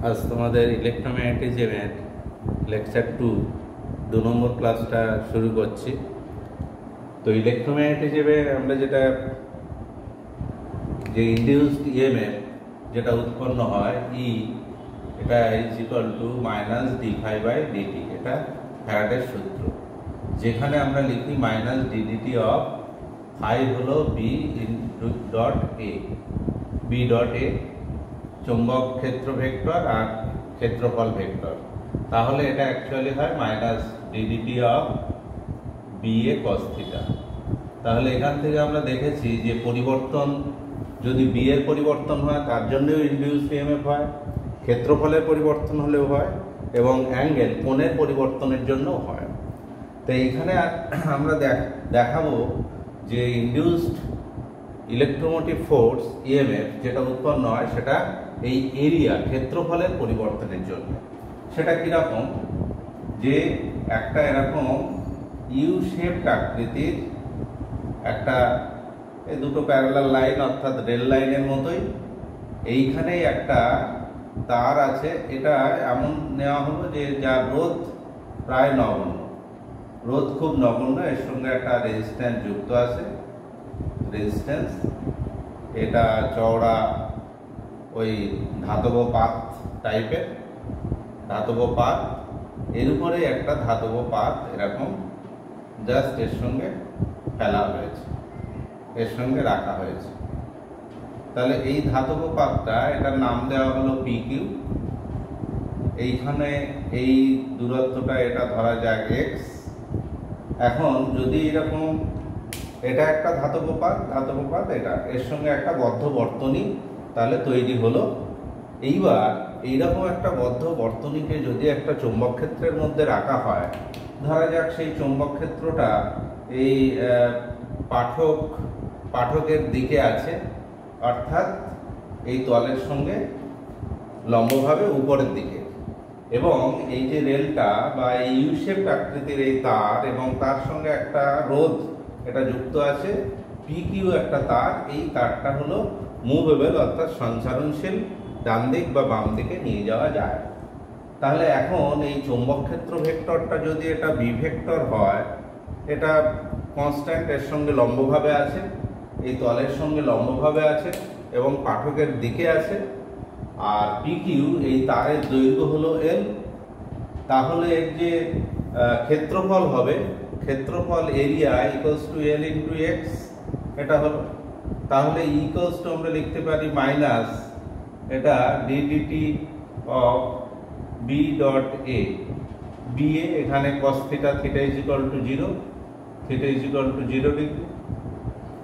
আজ তোমাদের ইলেকট্রোম্যাগনেটিজমের লেকচার 2 নম্বর ক্লাসটা শুরু করছি। তো ইলেকট্রোম্যাগনেটিজমে আমরা যে ইনডিউসড ইএমএফ যেটা উৎপন্ন হয় ই, এটা is equal to minus d phi by d t. এটা ফ্যারাডের সূত্র, যেখানে আমরা লিখি মাইনাস ডিডিটি অফ ফাই হলো B dot A. B dot A চৌম্বক ক্ষেত্র ভেক্টর আর ক্ষেত্রফল ভেক্টর, তাহলে এটা অ্যাকচুয়ালি হয় minus DDT of B A cos theta. তাহলে এখান থেকে আমরা দেখেছি যে পরিবর্তন যদি বি এর পরিবর্তন হয় তার জন্যও ইনডিউসড ইএমএফ হয়, ক্ষেত্রফলের পরিবর্তন হলেও হয়, এবং অ্যাঙ্গেল কোণের পরিবর্তনের জন্যও হয়। তো এইখানে আমরা দেখাবো যে ইনডিউসড ইলেকট্রোমোটিভ ফোর্স ইএমএফ যেটা উৎপন্ন হয় সেটা এই এরিয়া ক্ষেত্রফলের পরিবর্তনের জন্য। সেটা কীরকম, যে একটা এরকম ইউ শেপড আকৃতির একটা এই দুটো প্যারালাল লাইন অর্থাৎ রেল লাইনের মতোই এইখানেই একটা তার আছে। এটা এমন নেওয়া হলো যে যার রোধ প্রায় নগণ্য, রোধ খুব নগণ্য, এর সঙ্গে একটা রেজিস্ট্যান্স যুক্ত আছে। রেজিস্ট্যান্স এটা চওড়া ওই ধাতব পাত টাইপের, ধাতব পাত, এর উপরে একটা ধাতব পাত এরকম জাস্ট এর সঙ্গে ফেলা হয়েছে, এর সঙ্গে রাখা হয়েছে। তাহলে এই ধাতব পাতটা এটার নাম দেওয়া হলো পি কিউ। এইখানে এই দূরত্বটা এটা ধরা যাক এক্স। এখন যদি এরকম এটা একটা ধাতব পাত এটা এর সঙ্গে একটা বদ্ধ বর্তনী তাহলে তৈরি হলো। এইবার এইরকম একটা বদ্ধ বর্তনীকে যদি একটা চৌম্বক ক্ষেত্রের মধ্যে রাখা হয়, ধরা যাক সেই চৌম্বক ক্ষেত্রটা এই পাঠকের দিকে আছে, অর্থাৎ এই তলের সঙ্গে লম্বভাবে উপরের দিকে, এবং এই যে রেলটা বা এই ইউ শেপড আকৃতির এই তার এবং তার সঙ্গে একটা রোধ এটা যুক্ত আছে, পি কিউ একটা তার, এই তারটা হলো মুভেবল অর্থাৎ সঞ্চারণশীল, ডান দিক বা বাম দিকে নিয়ে যাওয়া যায়। তাহলে এখন এই চৌম্বক ক্ষেত্র ভেক্টরটা যদি এটা বি ভেক্টর হয়, এটা কনস্ট্যান্ট, এর সঙ্গে লম্বভাবে আছে, এই তলের সঙ্গে লম্বভাবে আছে এবং পাঠকের দিকে আছে, আর পি কিউ এই তারের দৈর্ঘ্য হলো এল। তাহলে এর যে ক্ষেত্রফল হবে, ক্ষেত্রফল area equals to L into x, এটা হলো। তাহলে ইকুয়ালস টু আমরা লিখতে পারি মাইনাস এটা D D T of B dot A. B A এখানে cos theta, theta is equal to 0, theta is equal to 0 degree.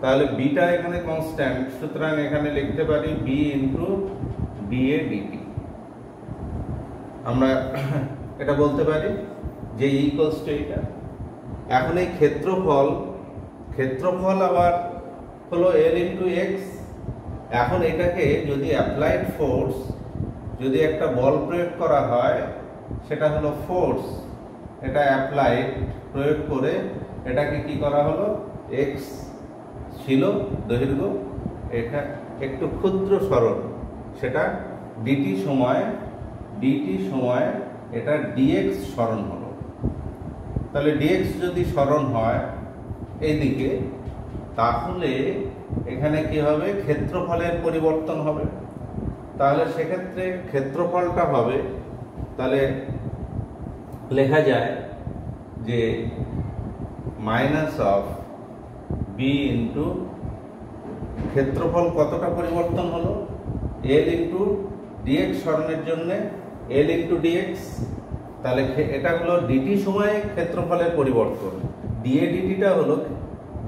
তাহলে বিটা এখানে কনস্ট্যান্ট, সুতরাং এখানে লিখতে পারি B into D A D T. আমরা এটা বলতে পারি যে ইকুয়ালস টু এটা। এখন এই ক্ষেত্রফল আবার হলো এল ইন্টু এক্স। এখন এটাকে যদি অ্যাপ্লাইড ফোর্স, যদি একটা বল প্রয়োগ করা হয়, সেটা হলো ফোর্স, এটা অ্যাপ্লাইড প্রয়োগ করে এটাকে কি করা হলো, এক্স ছিল দৈর্ঘ্য, এটা একটু ক্ষুদ্র সরণ, সেটা ডিটি সময় এটা ডিএক্স সরণ হলো। তাহলে ডিএক্স যদি সরণ হয় এইদিকে, তাহলে এখানে কি হবে, ক্ষেত্রফলের পরিবর্তন হবে। তাহলে সেক্ষেত্রে ক্ষেত্রফলটা হবে, তাহলে লেখা যায় যে মাইনাস অফ বি ইন্টু ক্ষেত্রফল কতটা পরিবর্তন হলো, এল ইন্টু ডিএক্স সরণের জন্য এল ইন্টু ডিএক্স। তাহলে এটা হলো ডিটি সময়ে ক্ষেত্রফলের পরিবর্তন, ডিএ ডিটিটা হলো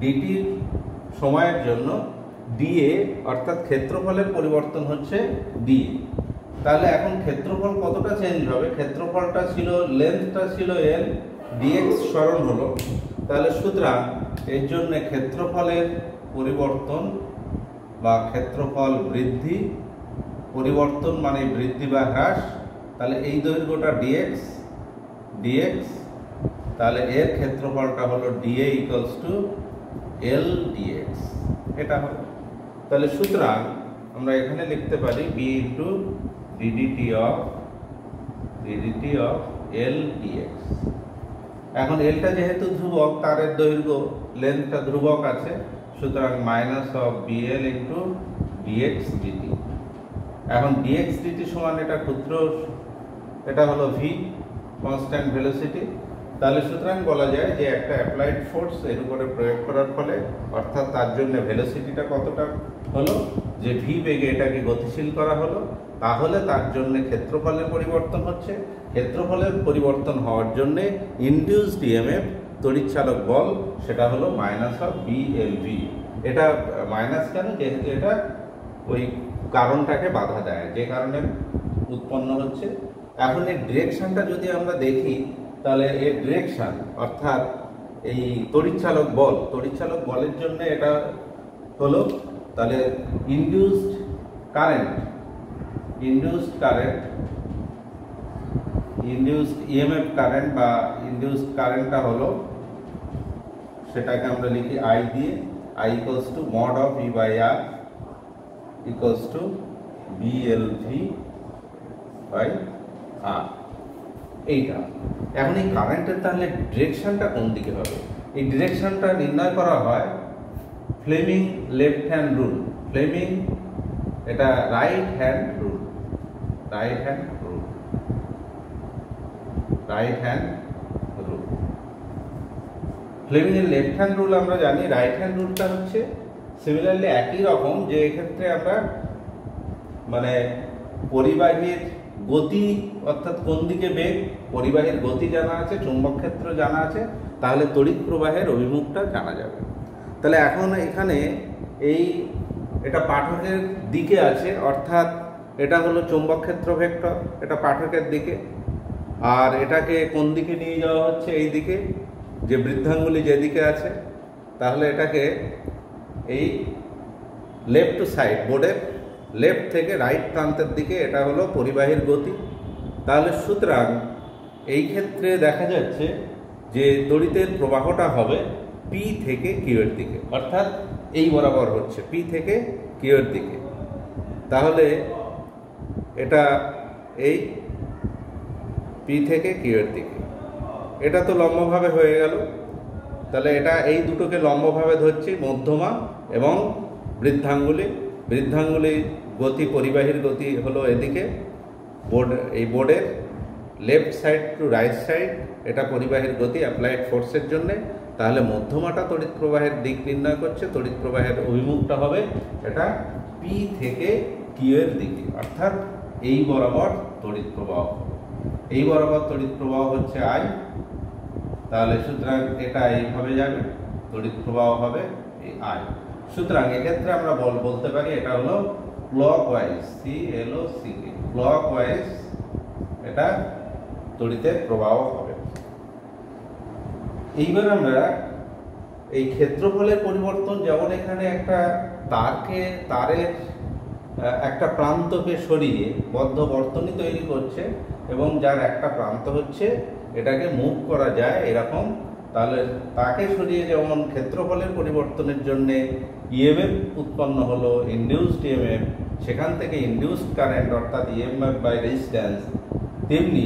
ডিটি সময়ের জন্য ডিএ, অর্থাৎ ক্ষেত্রফলের পরিবর্তন হচ্ছে ডিএ। তাহলে এখন ক্ষেত্রফল কতটা চেঞ্জ হবে, ক্ষেত্রফলটা ছিল, লেন্থটা ছিল এল, ডিএক্স সরণ হলো। তাহলে সুতরাং এর জন্য ক্ষেত্রফলের পরিবর্তন বা ক্ষেত্রফল বৃদ্ধি, পরিবর্তন মানে বৃদ্ধি বা হ্রাস। তাহলে এই দৈর্ঘ্যটা ডিএক্স, তাহলে এর ক্ষেত্রফলটা হলো d A equals to L d x, এটা হলো। তাহলে সুতরাং আমরা এখানে লিখতে পারি B into DDT of ddt of L dx। এখন এলটা যেহেতু ধ্রুবক, তারের দৈর্ঘ্য লেন্থটা ধ্রুবক আছে, সুতরাং minus of B L into d x d t. এখন ডিএক্স ডিটি সমান এটা ক্ষুদ্র, এটা হলো ভি, কনস্ট্যান্ট ভেলোসিটি। তাহলে সুতরাং বলা যায় যে একটা অ্যাপ্লাইড ফোর্স এর উপরে প্রয়োগ করার ফলে, অর্থাৎ তার জন্য ভেলোসিটিটা কতটা হলো, যে ভি বেগে এটাকে গতিশীল করা হলো, তাহলে তার জন্য ক্ষেত্রফলের পরিবর্তন হচ্ছে। ক্ষেত্রফলের পরিবর্তন হওয়ার জন্য ইনডিউসড ইএমএফ তড়িৎচালক বল সেটা হলো মাইনাস অফ বিএলভি। এটা মাইনাস কেন? যেহেতু এটা ওই কারণটাকে বাধা দেয়, যে কারণে উৎপন্ন হচ্ছে। এখন এর ডিরেকশনটা যদি আমরা দেখি, তাহলে এর ডিরেকশন অর্থাৎ এই তড়িৎচালক বলের জন্য এটা হলো, তাহলে induced current, induced EMF current বা ইনডিউসড কারেন্টটা হলো, সেটাকে আমরা লিখি আই দিয়ে, I equals to mod of E by R equals to B L V by R. এইটা এখন এই কারেন্টের তাহলে ডিরেকশনটা কোন দিকে হবে? এই ডিরেকশনটা নির্ণয় করা হয় Fleming left hand rule. Fleming এটা রাইট হ্যান্ড রুল। ফ্লেমিং এর লেফট হ্যান্ড রুল আমরা জানি। রাইট হ্যান্ড রুলটা হচ্ছে সিমিলারলি একই রকম, যে এক্ষেত্রে আমরা মানে পরিবাহীর গতি অর্থাৎ কোন দিকে বেগ, পরিবাহীর গতি জানা আছে, চুম্বক ক্ষেত্র জানা আছে, তাহলে তড়িৎ প্রবাহের অভিমুখটা জানা যাবে। তাহলে এখন এখানে এটা পাঠকের দিকে আছে, অর্থাৎ এটা হলো চুম্বক ক্ষেত্র ভেক্টর, এটা পাঠকের দিকে। আর এটাকে কোন দিকে নিয়ে যাওয়া হচ্ছে? এই দিকে, যে বৃদ্ধাঙ্গুলি যেদিকে আছে, তাহলে এটাকে এই লেফট টু সাইড, বোর্ডের লেফট থেকে রাইট প্রান্তের দিকে, এটা হলো পরিবাহীর গতি। তাহলে সুতরাং এই ক্ষেত্রে দেখা যাচ্ছে যে তড়িতের প্রবাহটা হবে পি থেকে কিউ এর দিকে, অর্থাৎ এই বরাবর হচ্ছে পি থেকে কিউ এর দিকে। তাহলে এটা এই পি থেকে কিউ এর দিকে, এটা তো লম্বভাবে হয়ে গেল। তাহলে এটা এই দুটোকে লম্বভাবে ধরছি, মধ্যমা এবং বৃদ্ধাঙ্গুলি গতি, পরিবাহীর গতি হলো এদিকে, এই বোর্ডের left side to right side, এটা পরিবাহীর গতি অ্যাপ্লাইড ফোর্সের জন্য। তাহলে মধ্যমাটা তড়িৎ প্রবাহের দিক নির্ণয় করছে, তড়িৎ প্রবাহের অভিমুখটা হবে এটা পি থেকে কিউ এর দিকে, অর্থাৎ এই বরাবর তড়িৎ প্রবাহ। এই বরাবর তড়িৎ প্রবাহ হচ্ছে আই। তাহলে সুতরাং এটা এইভাবে যাবে, তড়িৎ প্রবাহ হবে এই আই। সুতরাং এক্ষেত্রে আমরা বলতে পারি এটা হলো ক্লকওয়াইজ, CLOCK, ক্লকওয়াইজ এটা তড়িতের প্রবাহ হবে। এইবার আমরা এই ক্ষেত্রফলের পরিবর্তন, যেমন এখানে একটা তারের একটা প্রান্তকে সরিয়ে বদ্ধ বর্তনী তৈরি করছে, এবং যার একটা প্রান্ত হচ্ছে এটাকে মুভ করা যায় এরকম, তাহলে তাকে সরিয়ে যেমন ক্ষেত্রফলের পরিবর্তনের জন্য ইএমএফ উৎপন্ন হলো, ইনডিউসড ইএমএফ, সেখান থেকে ইনডিউসড কারেন্ট অর্থাৎ ইএমএফ বাই রেজিস্ট্যান্স, তেমনি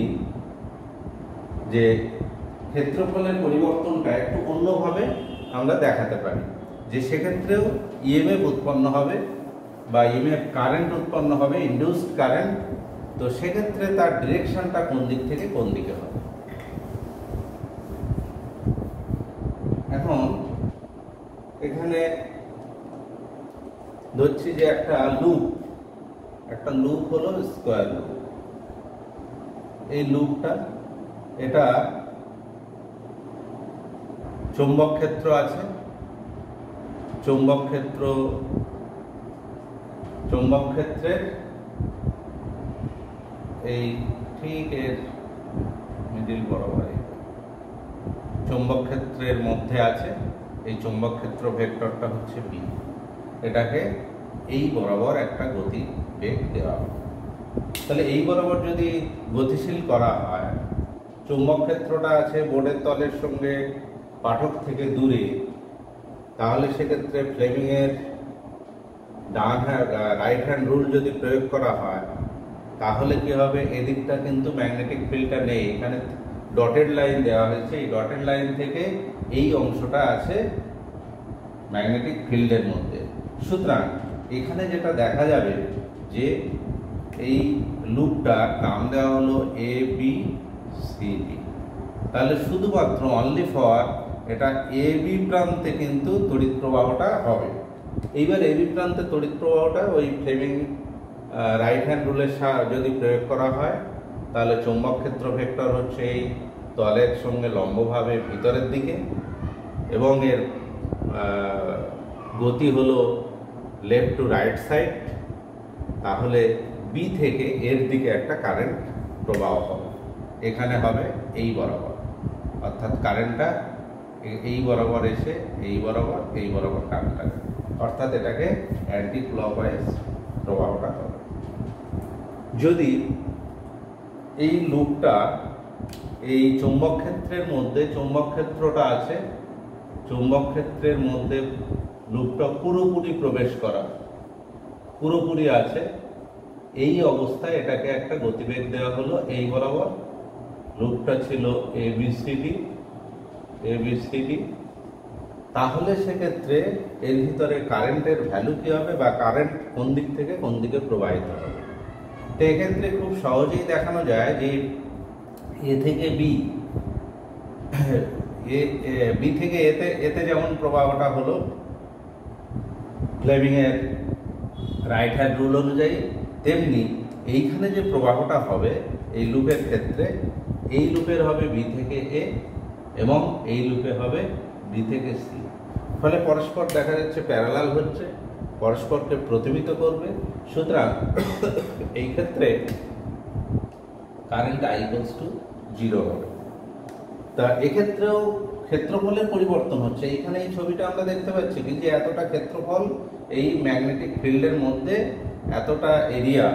যে ক্ষেত্রফলের পরিবর্তনটা একটু অন্যভাবে আমরা দেখাতে পারি, যে সেক্ষেত্রেও ইএমএফ উৎপন্ন হবে বা ইএমএফ কারেন্ট উৎপন্ন হবে, ইনডিউসড কারেন্ট। তো সেক্ষেত্রে তার ডিরেকশনটা কোন দিক থেকে কোন দিকে হবে। এখন এখানে ধরছি যে একটা লুপ হলো স্কোয়ার লুপ। এই লুপটা, এটা চৌম্বক ক্ষেত্র আছে, চৌম্বক ক্ষেত্রের এই ঠিক এর মিডিল বরাবর চৌম্বক ক্ষেত্রের মধ্যে আছে। এই চৌম্বক ক্ষেত্র ভেক্টরটা হচ্ছে বি। এটাকে এই বরাবর একটা গতি বেগ দেওয়া হবে। তাহলে এই বরাবর যদি গতিশীল করা হয়, চৌম্বক ক্ষেত্রটা আছে বোর্ডের তলের সঙ্গে পাঠক থেকে দূরে, তাহলে সেক্ষেত্রে ফ্লেমিংয়ের রাইট হ্যান্ড রুল যদি প্রয়োগ করা হয়, তাহলে কি হবে, এদিকটা কিন্তু ম্যাগনেটিক ফিল্ডটা নেই, এখানে ডটেড লাইন দেওয়া হয়েছে, এই ডটেড লাইন থেকে এই অংশটা আছে ম্যাগনেটিক ফিল্ডের মধ্যে। সুতরাং এখানে যেটা দেখা যাবে যে এই লুপটার নাম দেওয়া হলো এ বি সি ডি। তাহলে শুধুমাত্র অনলি ফর এটা এ বি প্রান্তে কিন্তু তড়িৎ প্রবাহটা হবে। এইবার এ বি প্রান্তে তড়িৎ প্রবাহটা ওই ফ্লেমিং রাইট হ্যান্ড রুলের যদি প্রয়োগ করা হয়, তাহলে চৌম্বক ক্ষেত্র ভেক্টর হচ্ছে এই তলের সঙ্গে লম্বভাবে ভিতরের দিকে, এবং এর গতি হলো লেফট টু রাইট সাইড। তাহলে বি থেকে এর দিকে একটা কারেন্ট প্রবাহ হবে, এখানে হবে এই বরাবর, অর্থাৎ কারেন্টটা এই বরাবর এসে এই বরাবর কারেন্ট লাগে, অর্থাৎ এটাকে অ্যান্টি ক্লকওয়াইজ প্রবাহটা হবে। যদি এই লুপটা এই চৌম্বক ক্ষেত্রের মধ্যে, চৌম্বক ক্ষেত্রটা আছে, চৌম্বক ক্ষেত্রের মধ্যে লুপটা পুরোপুরি প্রবেশ করা, পুরোপুরি আছে, এই অবস্থায় এটাকে একটা গতিবেগ দেওয়া হলো এই বরাবর। লুপটা ছিল এবিসিডি। তাহলে সেক্ষেত্রে এর ভিতরে কারেন্টের ভ্যালু কি হবে, বা কারেন্ট কোন দিক থেকে কোন দিকে প্রবাহিত হবে। তো এক্ষেত্রে খুব সহজেই দেখানো যায় যে এ থেকে বি, বি থেকে এতে যেমন প্রবাহটা হলো ফ্লেমিং এর রাইট হ্যান্ড রুল অনুযায়ী, তেমনি এইখানে যে প্রবাহটা হবে এই লুপের ক্ষেত্রে, এই লুপের হবে বি থেকে এ এবং এই লুপে হবে বি থেকে সি। ফলে পরস্পর দেখা যাচ্ছে প্যারালাল হচ্ছে, পরস্পরকে প্রতিবিত করবে। সুতরাং এই ক্ষেত্রে কারেন্ট I = 0 হবে। তা এক্ষেত্রেও ক্ষেত্রফলের পরিবর্তন হচ্ছে। এইখানে এই ছবিটা আমরা দেখতে পাচ্ছি কি যে এতটা ক্ষেত্রফল এই ম্যাগনেটিক ফিল্ডের মধ্যে, এতটা এরিয়া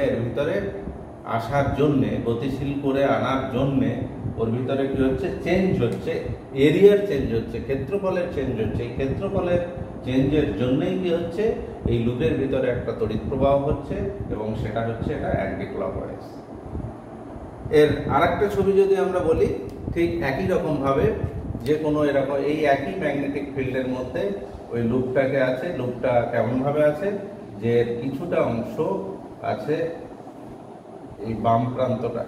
এর ভিতরে আসার জন্যে, গতিশীল করে আনার জন্যে ওর ভিতরে কি হচ্ছে, চেঞ্জ হচ্ছে, এরিয়ার চেঞ্জ হচ্ছে, ক্ষেত্রফলের চেঞ্জ হচ্ছে। এই ক্ষেত্রফলের চেঞ্জের জন্যই কি হচ্ছে, এই লুপের ভিতরে একটা তড়িৎ প্রবাহ হচ্ছে, এবং সেটা হচ্ছে এটা অ্যান্টি ক্লকওয়াইজ। এর আরেকটা ছবি যদি আমরা বলি, ঠিক একই রকম ভাবে যে কোনো এরকম এই একই ম্যাগনেটিক ফিল্ডের মধ্যে ওই লুপটাকে আছে, লুপটা কেমন ভাবে আছে যে কিছুটা অংশ আছে এই বাম প্রান্তটা,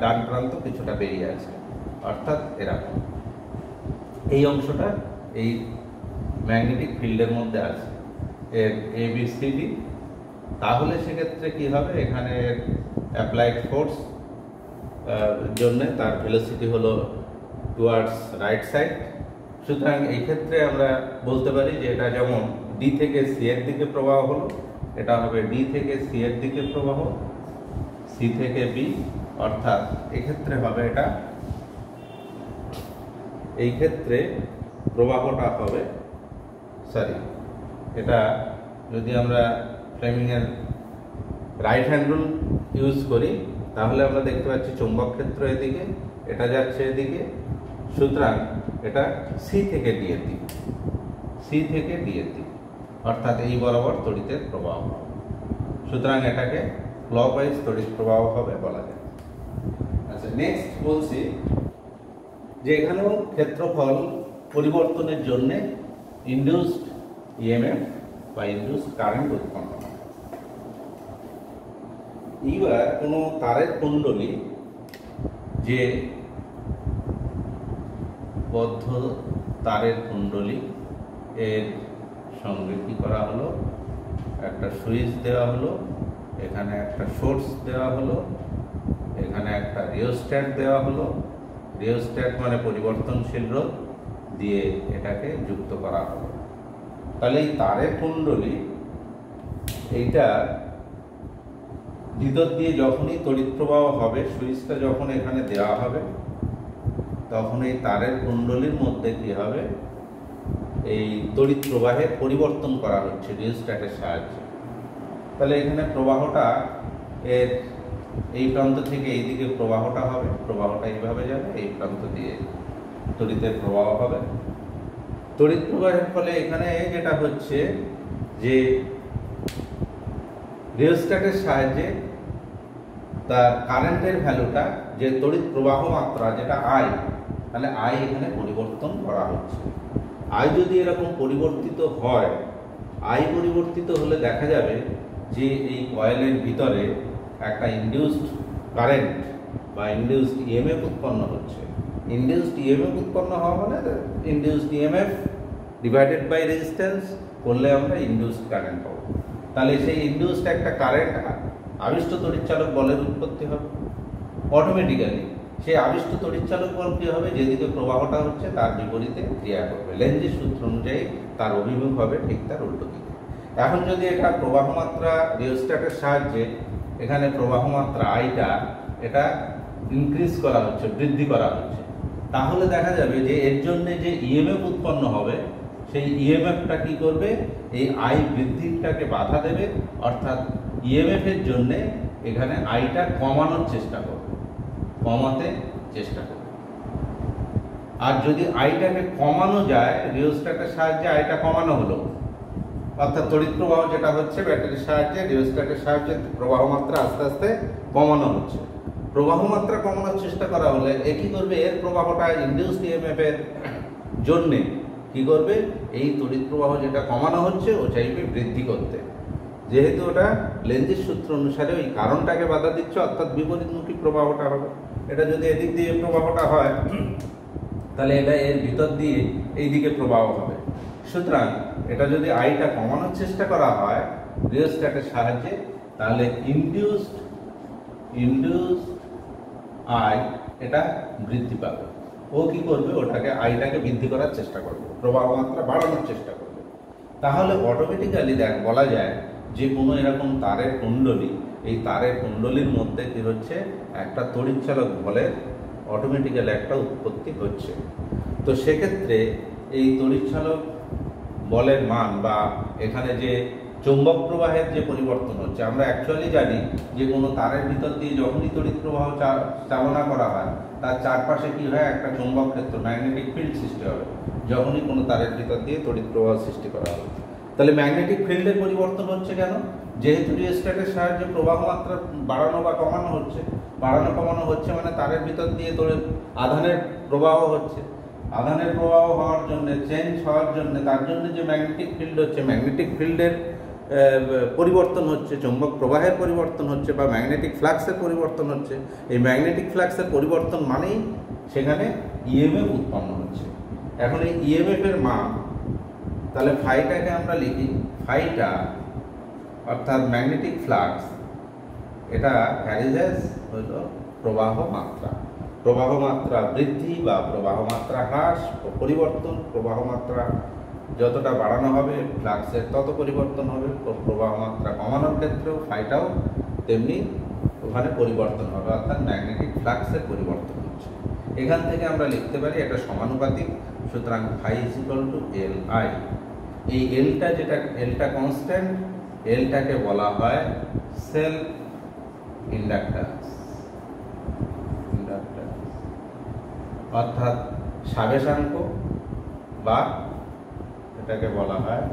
ডান প্রান্ত কিছুটা বেরিয়ে আছে, অর্থাৎ এরকম এই অংশটা এই ম্যাগনেটিক ফিল্ডের মধ্যে আছে এর এবিসিডি। তাহলে সেক্ষেত্রে কি হবে, এখানে অ্যাপ্লাইড ফোর্স জন্য তার ভেলোসিটি হলো টুয়ার্ডস রাইট সাইড। সুতরাং এই ক্ষেত্রে আমরা বলতে পারি যে এটা যেমন ডি থেকে সি এর দিকে প্রবাহ হলো, এটা হবে ডি থেকে সি এর দিকে প্রবাহ, সি থেকে বি, অর্থাৎ এক্ষেত্রে হবে এটা, এই ক্ষেত্রে প্রবাহটা হবে, এটা যদি আমরা ফ্লেমিং এর রাইট হ্যান্ড রুল ইউজ করি, তাহলে আমরা দেখতে পাচ্ছি চৌম্বক ক্ষেত্র এদিকে, এটা যাচ্ছে এদিকে। সুতরাং এটা সি থেকে ডি এর দিকে, অর্থাৎ এই বরাবর তড়িতের প্রবাহ হবে। সুতরাং এটাকে ক্লকওয়াইজ তড়িৎ প্রবাহ হবে বলা যায়। আচ্ছা, নেক্সট বলছি যে এখানেও ক্ষেত্রফল পরিবর্তনের জন্য ইনডিউসড ইএমএফ বা ইনডিউসড কারেন্ট উৎপন্ন হয়। এইবার কোনো তারের কুণ্ডলী, যে বদ্ধ তারের কুণ্ডলী, এর সঙ্গে কি করা হলো, একটা সুইচ দেওয়া হলো, এখানে একটা সোর্স দেওয়া হলো, এখানে একটা রিওস্ট্যাট দেওয়া হলো। রিওস্ট্যাট মানে পরিবর্তনশীল রোধ দিয়ে এটাকে যুক্ত করা হলো। তাহলে এই তারের কুণ্ডলী, এইটা ভিতর দিয়ে যখনই তড়িৎ প্রবাহ হবে, সুইচটা যখন এখানে দেওয়া হবে, তখন এই তারের কুণ্ডলীর মধ্যে কি হবে, এই তড়িৎ প্রবাহের পরিবর্তন করা হচ্ছে রিওস্ট্যাটের সাহায্যে। তাহলে এখানে প্রবাহটা এর এই প্রান্ত থেকে এই দিকে প্রবাহটা হবে, প্রবাহটা এইভাবে যাবে, এই প্রান্ত দিয়ে তড়িতের প্রবাহ হবে। তড়িৎ প্রবাহের ফলে এখানে যেটা হচ্ছে যে রিওস্ট্যাটের সাহায্যে তার কারেন্টের ভ্যালুটা, যে তড়িৎ প্রবাহ মাত্রা যেটা আই, তাহলে আই এখানে পরিবর্তন করা হচ্ছে। আই যদি এরকম পরিবর্তিত হয়, আই পরিবর্তিত হলে দেখা যাবে যে এই কয়েলের ভিতরে একটা ইনডিউসড কারেন্ট বা ইনডিউসড ইএমএফ উৎপন্ন হচ্ছে। ইনডিউসড ইএমএফ উৎপন্ন হওয়া মানে induced EMF divided by resistance করলে আমরা ইনডিউসড কারেন্ট পাবো। তাহলে সেই ইনডিউসড একটা কারেন্ট আবিষ্ট তড়িৎচালক বলের উৎপত্তি হবে। অটোমেটিক্যালি সেই আবিষ্ট তড়িৎচালক বল কী হবে, যেদিকে প্রবাহটা হচ্ছে তার বিপরীতে ক্রিয়া করবে। লেনজির সূত্র অনুযায়ী তার অভিমুখ হবে ঠিক তার উল্টো দিকে। এখন যদি এটা প্রবাহ মাত্রা রিওস্ট্যাটের সাহায্যে এখানে প্রবাহ মাত্রা আইটা এটা ইনক্রিজ করা হচ্ছে, বৃদ্ধি করা হচ্ছে, তাহলে দেখা যাবে যে এর জন্য যে ইএমএফ উৎপন্ন হবে সেই ইএমএফটা কি করবে, এই আই বৃদ্ধিটাকে বাধা দেবে, অর্থাৎ ইএমএফ এর জন্য এখানে আইটা কমানোর চেষ্টা করবে, কমাতে চেষ্টা করবে। আর যদি আইটাকে কমানো যায়, রিওস্ট্যাটের সাহায্যে আইটা কমানো হলো, অর্থাৎ তড়িৎ প্রবাহ যেটা হচ্ছে ব্যাটারির সাহায্যে রিওস্ট্যাটের সাহায্যে প্রবাহ মাত্রা আস্তে আস্তে কমানো হচ্ছে। প্রবাহ মাত্রা কমানোর চেষ্টা করা হলে এ কি করবে, এর প্রবাহটা ইনডিউসড ইএমএফ এর জন্যে কি করবে, এই তড়িৎ প্রবাহ যেটা কমানো হচ্ছে ও চাইবে বৃদ্ধি করতে। যেহেতু ওটা লেনজির সূত্র অনুসারে ওই কারণটাকে বাধা দিচ্ছে, অর্থাৎ বিপরীতমুখী প্রবাহটা হবে। এটা যদি এদিক দিয়ে প্রবাহটা হয় তাহলে এটা এর ভিতর দিয়ে এই দিকে প্রবাহ হবে। সুতরাং এটা যদি আইটা কমানোর চেষ্টা করা হয় রিওস্ট্যাটের সাহায্যে, তাহলে ইনডিউসড আই এটা বৃদ্ধি পাবে। ও কি করবে, ওটাকে আইটাকে বৃদ্ধি করার চেষ্টা করবে, প্রবাহ মাত্রা বাড়ানোর চেষ্টা করবে। তাহলে অটোমেটিক্যালি বলা যায় যে কোনো এরকম তারের কুণ্ডলী, এই তারের কুণ্ডলীর মধ্যে কি হচ্ছে, একটা তড়িৎচালক বলের অটোমেটিক্যালি একটা উৎপত্তি হচ্ছে। তো সেক্ষেত্রে এই তড়িৎচালক বলের মান বা এখানে যে চৌম্বক প্রবাহের যে পরিবর্তন হচ্ছে, আমরা অ্যাকচুয়ালি জানি যে কোনো তারের ভিতর দিয়ে যখনই তড়িৎ প্রবাহ চালনা করা হয় তার চারপাশে কি হয়, একটা চৌম্বক ক্ষেত্র, ম্যাগনেটিক ফিল্ড সৃষ্টি হবে যখনই কোনো তারের ভিতর দিয়ে তড়িৎ প্রবাহ সৃষ্টি করা হবে। তাহলে ম্যাগনেটিক ফিল্ডের পরিবর্তন হচ্ছে কেন, যেহেতু রিওস্ট্যাটের সাহায্যে প্রবাহ মাত্রা বাড়ানো বা কমানো হচ্ছে। বাড়ানো কমানো হচ্ছে মানে তারের ভিতর দিয়ে আধানের প্রবাহ হচ্ছে। আধানের প্রবাহ হওয়ার জন্য, চেঞ্জ হওয়ার জন্য, তার জন্য যে ম্যাগনেটিক ফিল্ড হচ্ছে, ম্যাগনেটিক ফিল্ডের পরিবর্তন হচ্ছে, চৌম্বক প্রবাহের পরিবর্তন হচ্ছে বা ম্যাগনেটিক ফ্লাক্সের পরিবর্তন হচ্ছে। এই ম্যাগনেটিক ফ্লাক্সের পরিবর্তন মানেই সেখানে ইএমএফ উৎপন্ন হচ্ছে। এখন এই ইএমএফ এর মান, তাহলে ফাইটাকে আমরা লিখি, ফাইটা অর্থাৎ ম্যাগনেটিক ফ্লাক্স, এটা ক্যারিজ অ্যাজ হল প্রবাহ মাত্রা। প্রবাহ মাত্রা বৃদ্ধি বা প্রবাহ মাত্রা হ্রাস ও পরিবর্তন, প্রবাহ মাত্রা যতটা বাড়ানো হবে ফ্লাক্সের তত পরিবর্তন হবে। প্রবাহ মাত্রা কমানোর ক্ষেত্রেও ফাইটাও তেমনি ওখানে পরিবর্তন হবে, অর্থাৎ ম্যাগনেটিক ফ্লাক্সের পরিবর্তন হচ্ছে। এখান থেকে আমরা লিখতে পারি এটা সমানুপাতিক। সুতরাং phi is equal to L I. এই এলটা যেটা, এলটা কনস্ট্যান্ট, এলটাকে বলা হয় সেলফ ইন্ডাক্ট্যান্স, অর্থাৎ সাবেশাঙ্ক বা এটাকে বলা হয়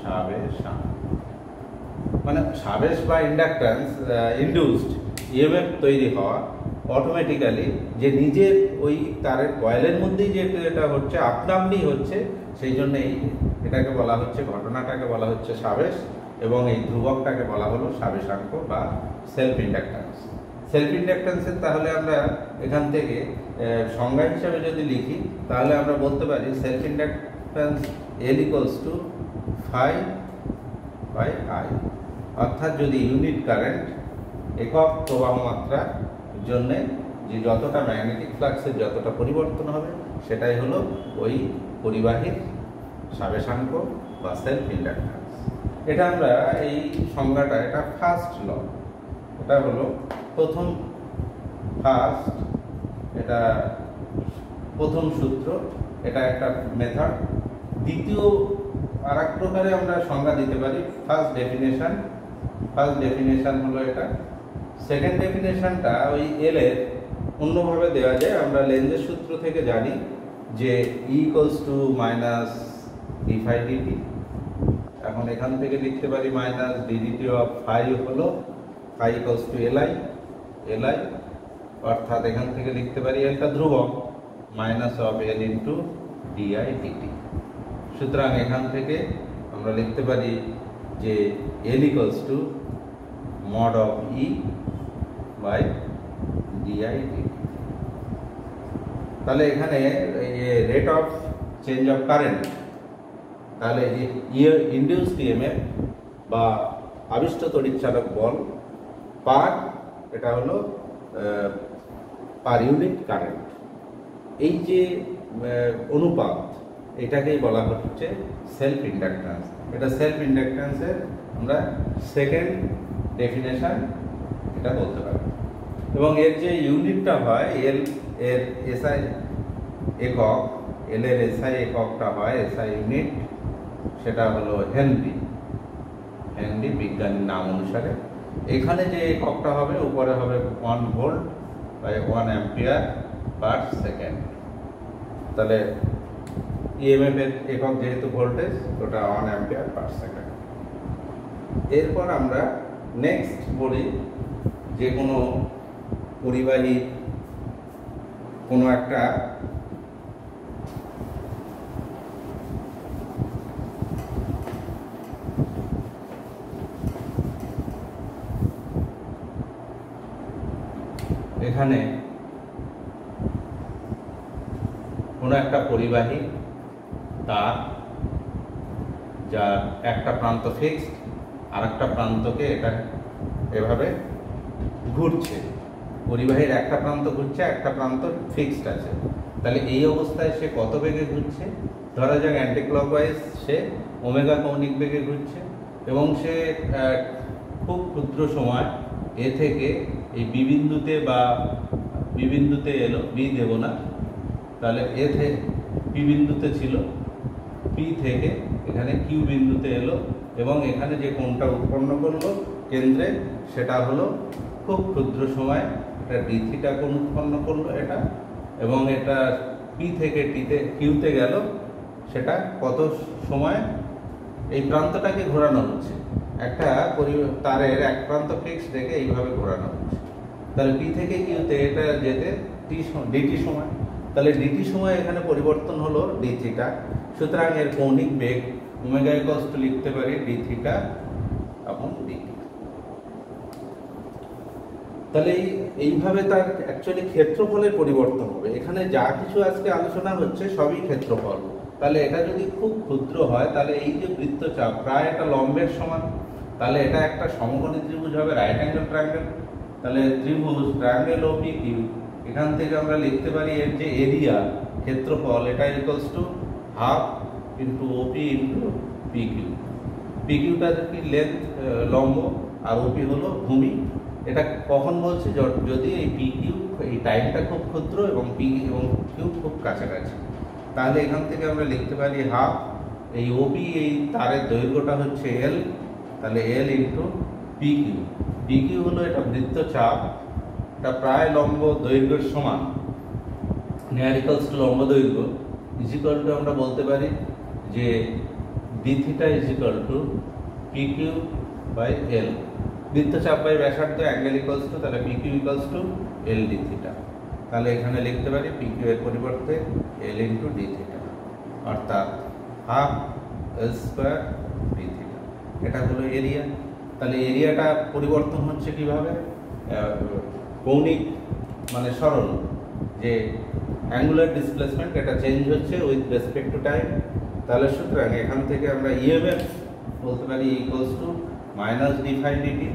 সাবেশাঙ্ক। মানে সাবেশ বা ইন্ডাক্ট্যান্স, ইনডিউসড ইএমএফ তৈরি হওয়া অটোমেটিক্যালি যে নিজের ওই তারের কয়েলের মধ্যেই যে এটা হচ্ছে, আপনি হচ্ছে, সেই জন্য এটাকে বলা হচ্ছে, ঘটনাটাকে বলা হচ্ছে সাবেশ, এবং এই ধ্রুবকটাকে বলা হলো সাবেশাঙ্ক বা সেলফ ইন্ডাক্ট্যান্স। সেলফ ইন্ডাক্ট্যান্সের তাহলে আমরা এখান থেকে সংজ্ঞা হিসাবে যদি লিখি, তাহলে আমরা বলতে পারি self inductance L equals to phi by I. অর্থাৎ যদি ইউনিট কারেন্ট, একক প্রবাহ মাত্রার জন্যে যে যতটা ম্যাগনেটিক ফ্লাক্সের যতটা পরিবর্তন হবে সেটাই হলো ওই পরিবাহীর সাবেশাঙ্ক বা সেলফ ইন্ডাক্ট্যান্স। এটা আমরা এই সংজ্ঞাটা, এটা ফার্স্ট ল, এটা হলো প্রথম ফার্স্ট, এটা প্রথম সূত্র, এটা একটা মেথড। দ্বিতীয় আর এক প্রকারে আমরা সংজ্ঞা দিতে পারি, ফার্স্ট ডেফিনেশন হলো এটা। সেকেন্ড ডেফিনেশনটা ওই এল এর অন্যভাবে দেওয়া যায়। আমরা লেনজের সূত্র থেকে জানি যে E equals to minus d phi dt। এখন এখান থেকে লিখতে পারি মাইনাস ডিডিটি অফ ফাই হলো ফাই ইকুয়ালস টু এলআই অর্থাৎ এখান থেকে লিখতে পারি এলটা ধ্রুবক minus of L into D I D T. সুতরাং এখান থেকে আমরা লিখতে পারি যে L equals to mod of E by D I D T. তাহলে এখানে rate of change of current, তাহলে ইনডিউসড ইএমএফ বা আবিষ্ট তড়িৎচালক বল পার, এটা হলো পার ইউনিট কারেন্ট। এই যে অনুপাত, এটাকেই বলা হচ্ছে সেলফ ইন্ডাকট্যান্স। এটা সেলফ ইন্ডাকট্যান্সের আমরা সেকেন্ড ডেফিনেশন এটা বলতে পারি। এবং এর যে ইউনিটটা হয় এল এর এসআই একক, এল এর এসআই এককটা হয় এসআই ইউনিট, সেটা হলো হেনরি বিজ্ঞানীর নাম অনুসারে। এখানে যে এককটা হবে উপরে হবে 1 volt by 1 ampere per second. তাহলে ইএমএফ এর একক যেহেতু ভোল্টেজ, ওটা 1 অ্যাম্পিয়ার পার সেকেন্ড। এরপর আমরা নেক্সট বলি যে কোনো পরিবাহী কোনো একটা এখানে কোনো একটা পরিবাহী তার যার একটা প্রান্ত ফিক্সড আর একটা প্রান্তকে এটা এভাবে ঘুরছে, পরিবাহীর একটা প্রান্ত ঘুরছে একটা প্রান্ত ফিক্সড আছে। তাহলে এই অবস্থায় সে কত বেগে ঘুরছে? ধরা যাক অ্যান্টি ক্লকওয়াইজ সে ওমেগা কৌণিক বেগে ঘুরছে এবং সে খুব ক্ষুদ্র সময় এ থেকে এই বি বিন্দুতে এলো, বি দেব না, তাহলে এ থেকে পি বিন্দুতে ছিল, পি থেকে এখানে কিউ বিন্দুতে এলো এবং এখানে যে কোণটা উৎপন্ন করলো কেন্দ্রে, সেটা হলো খুব ক্ষুদ্র সময় এটা ডি থিটা কোণ উৎপন্ন করলো এটা, এবং এটা পি থেকে টিতে কিউতে গেল, সেটা কত সময় এই প্রান্তটাকে ঘোরানো হচ্ছে। একটা তারের এক প্রান্ত ফিক্স রেখে এইভাবে ঘোরানো হচ্ছে। তাহলে পি থেকে কিউতে এটা যেতে ডিটি সময়, তাহলে ডিটি সময় এখানে পরিবর্তন হলো ডি থিটা। সুতরাং এর কৌণিক বেগ ওমেগা ইকুয়ালস টু লিখতে পারি ডি থিটা আপন ডিটি। তাহলে এইভাবে তার অ্যাকচুয়ালি ক্ষেত্রফলের পরিবর্তন হবে। এখানে যা কিছু আজকে আলোচনা হচ্ছে সবই ক্ষেত্রফল। তাহলে এটা যদি খুব ক্ষুদ্র হয় তাহলে এই যে বৃত্তচাপ প্রায় একটা লম্বের সমান, তাহলে এটা একটা সমকোণী ত্রিভুজ হবে, রাইট অ্যাঙ্গেল ট্রায়াঙ্গেল। তাহলে ত্রিভুজ ট্রায়াঙ্গেল ওপি কিউ, এখান থেকে আমরা লিখতে পারি এর যে এরিয়া ক্ষেত্রফল এটা equals to half into O P into P Q. P কিউটা কি লেন্থ লম্ব আর ওপি হলো ভূমি। এটা কখন বলছি? যদি এই পি কিউ এই টাইমটা খুব ক্ষুদ্র এবং পি এবং কিউ খুব কাছাকাছি, তাহলে এখান থেকে আমরা লিখতে পারি হাফ এই ওপি, এই তারের দৈর্ঘ্যটা হচ্ছে এল, তাহলে L into P Q. P Q হলো এটা বৃত্তচাপ, এটা প্রায় লম্ব দৈর্ঘ্যের সমান, নিয়ার ইকুয়ালস টু লম্ব দৈর্ঘ্য, ইজ ইকুয়াল টু আমরা বলতে পারি যে d theta is equal to P Q by L. বৃত্তচাপ বাই ব্যাসার্ধ অ্যাঙ্গেল ইকুয়ালস টু, তাহলে P Q equals to L d theta. তাহলে এখানে লিখতে পারি পি কিউ এর পরিবর্তে এল ইন্টু ডি থিটা, অর্থাৎ half L square d theta. এটা হলো এরিয়া। তাহলে এরিয়াটা পরিবর্তন হচ্ছে কিভাবে? কৌণিক মানে সরল যে অ্যাঙ্গুলার ডিসপ্লেসমেন্ট, এটা চেঞ্জ হচ্ছে উইথ রেসপেক্ট টু টাইম। তাহলে সুতরাং এখান থেকে আমরা ইএমএফ বলতে পারি equals to minus D phi D T,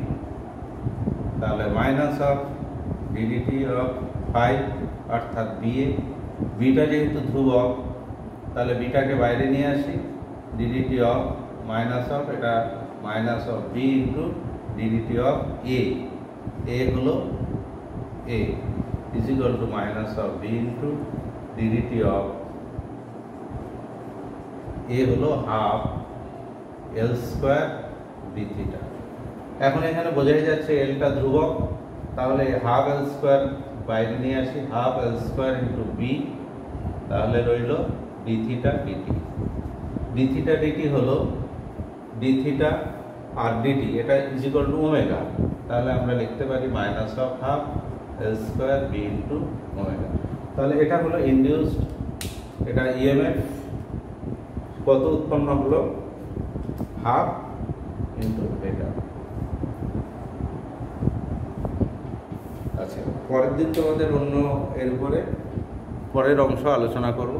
তাহলে minus of D D T of phi অর্থাৎ বিএ। বিটা যেহেতু ধ্রুবক তাহলে বিটাকে বাইরে নিয়ে আসি, ডিডিটি অফ মাইনাস অফ এটা minus of B into DDT of A, A হলো A is equal to minus of B into DDT of A হলো half L square d theta. এখন এখানে বোঝাই যাচ্ছে এলটা ধ্রুবক, তাহলে হাফ এল স্কোয়ার বাইরে নিয়ে আসি, half L square into B, তাহলে রইল d theta d t. D theta d t হলো ডি থিটা আর ডিটি এটা ইজ ইকুয়াল টু ওমেগা, তাহলে আমরা লিখতে পারি minus of half L square B into omega. তাহলে এটা হলো ইনডিউসড, এটা ইএমএফ কত উৎপন্ন হলো, হাফ ইন্টু এটা। আচ্ছা, পরের দিন তোমাদের অন্য এর উপরে পরের অংশ আলোচনা করব।